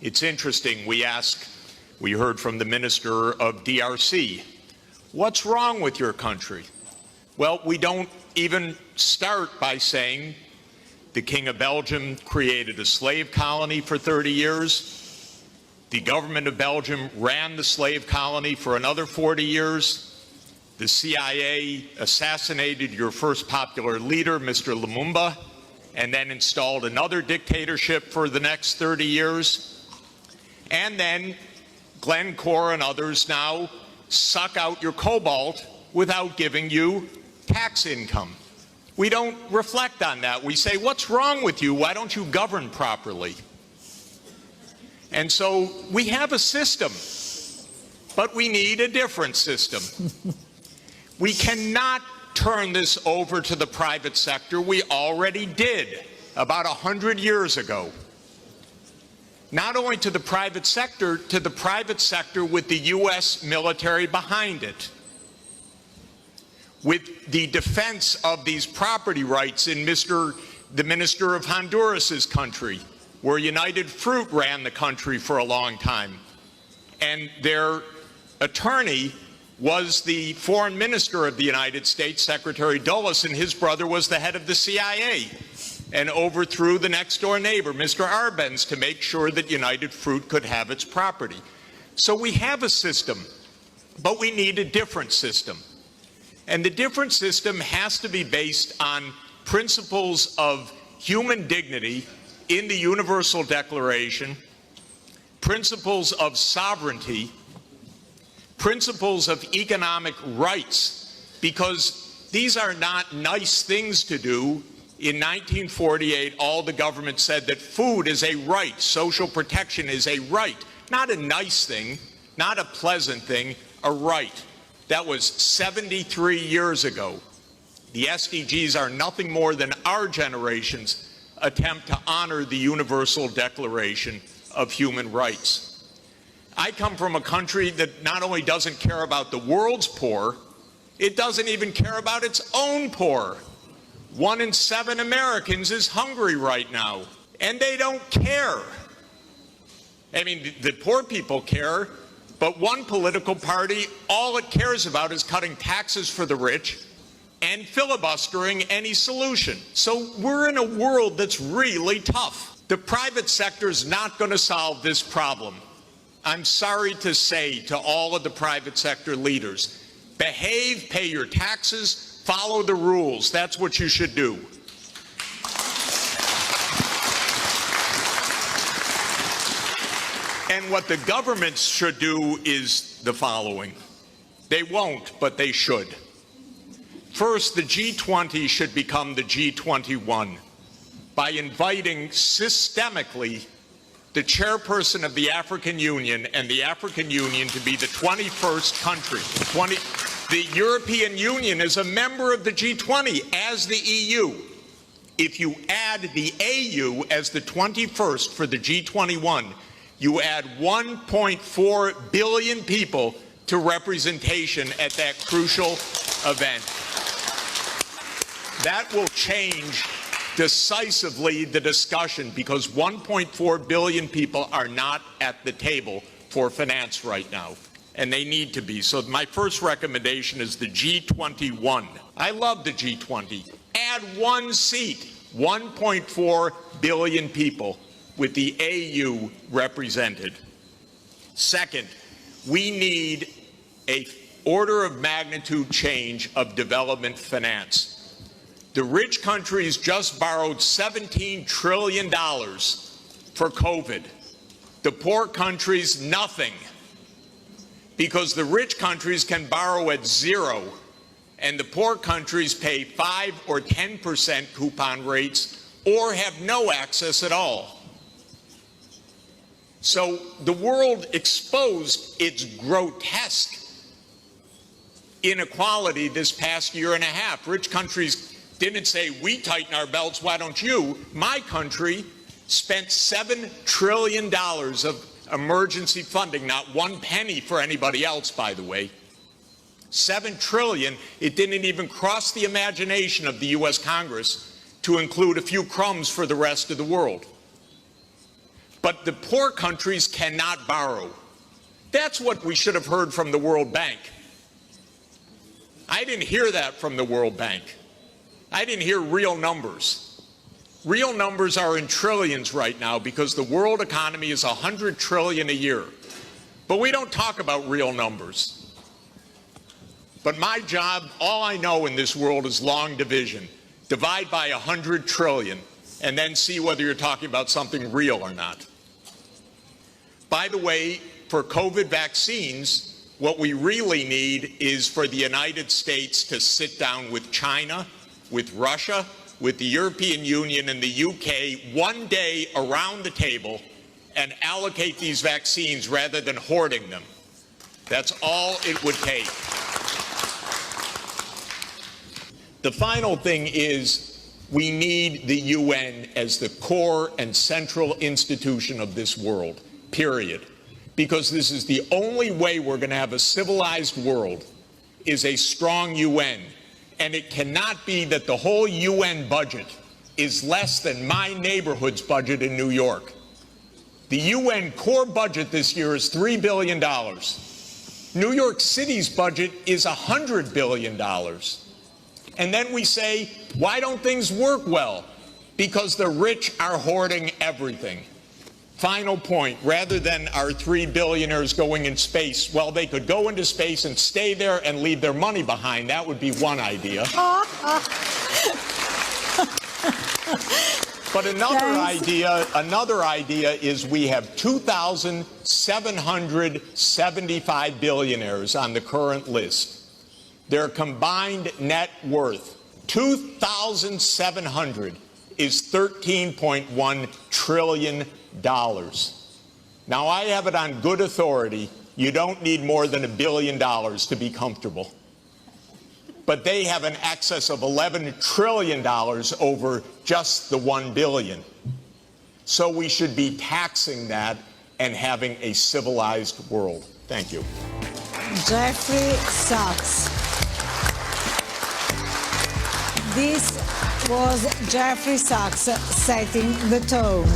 It's interesting, we heard from the Minister of DRC, what's wrong with your country? Well, we don't even start by saying the King of Belgium created a slave colony for 30 years. The government of Belgium ran the slave colony for another 40 years. The CIA assassinated your first popular leader, Mr. Lumumba, and then installed another dictatorship for the next 30 years. And then Glencore and others now suck out your cobalt without giving you tax income. We don't reflect on that. We say, what's wrong with you? Why don't you govern properly? And so we have a system, but we need a different system. We cannot turn this over to the private sector. We already did about 100 years ago. Not only to the private sector with the U.S. military behind it, with the defense of these property rights in the Minister of Honduras's country, where United Fruit ran the country for a long time. And their attorney was the foreign minister of the United States, Secretary Dulles, and his brother was the head of the CIA and overthrew the next door neighbor, Mr. Arbenz, to make sure that United Fruit could have its property. So we have a system, but we need a different system. And the different system has to be based on principles of human dignity in the Universal Declaration, principles of sovereignty, principles of economic rights, because these are not nice things to do. In 1948, all the government said that food is a right, social protection is a right, not a nice thing, not a pleasant thing, a right. That was 73 years ago. The SDGs are nothing more than our generation's attempt to honor the Universal Declaration of Human Rights. I come from a country that not only doesn't care about the world's poor, it doesn't even care about its own poor. 1 in 7 Americans is hungry right now, and they don't care. I mean, the poor people care, but one political party, all it cares about is cutting taxes for the rich and filibustering any solution. So we're in a world that's really tough. The private sector is not going to solve this problem. I'm sorry to say to all of the private sector leaders, behave, pay your taxes, follow the rules. That's what you should do. And what the governments should do is the following. They won't, but they should. First, the G20 should become the G21 by inviting systemically the chairperson of the African Union and the African Union to be the 21st country. The European Union is a member of the G20 as the EU. If you add the AU as the 21st for the G21, you add 1.4 billion people to representation at that crucial event. That will change decisively the discussion, because 1.4 billion people are not at the table for finance right now, and they need to be. So my first recommendation is the G21. I love the G20. Add one seat, 1.4 billion people with the AU represented. Second, we need an order of magnitude change of development finance. The rich countries just borrowed $17 trillion for COVID. The poor countries, nothing. Because the rich countries can borrow at 0, and the poor countries pay 5 or 10% coupon rates or have no access at all. So the world exposed its grotesque inequality this past year and a half. Rich countries didn't say, we tighten our belts, why don't you? My country spent $7 trillion of emergency funding, not one penny for anybody else, by the way. $7 trillion, it didn't even cross the imagination of the U.S. Congress to include a few crumbs for the rest of the world. but the poor countries cannot borrow. That's what we should have heard from the World Bank. I didn't hear that from the World Bank. I didn't hear real numbers. Real numbers are in trillions right now because the world economy is 100 trillion a year. But we don't talk about real numbers. But my job, all I know in this world is long division. Divide by 100 trillion and then see whether you're talking about something real or not. By the way, for COVID vaccines, what we really need is for the United States to sit down with China, with Russia, with the European Union and the UK one day around the table and allocate these vaccines rather than hoarding them. That's all it would take. The final thing is we need the UN as the core and central institution of this world, period. Because this is the only way we're going to have a civilized world is a strong UN. And it cannot be that the whole UN budget is less than my neighborhood's budget in New York. The UN core budget this year is $3 billion. New York City's budget is $100 billion. And then we say, why don't things work well? Because the rich are hoarding everything. Final point, rather than our 3 billionaires going in space, well, they could go into space and stay there and leave their money behind. That would be one idea. But another idea is we have 2,775 billionaires on the current list. Their combined net worth, 2,700, is $13.1 trillion. Now, I have it on good authority, you don't need more than $1 billion to be comfortable. But they have an excess of $11 trillion over just the $1 billion. So we should be taxing that and having a civilized world. Thank you. Jeffrey Sachs. This was Jeffrey Sachs setting the tone.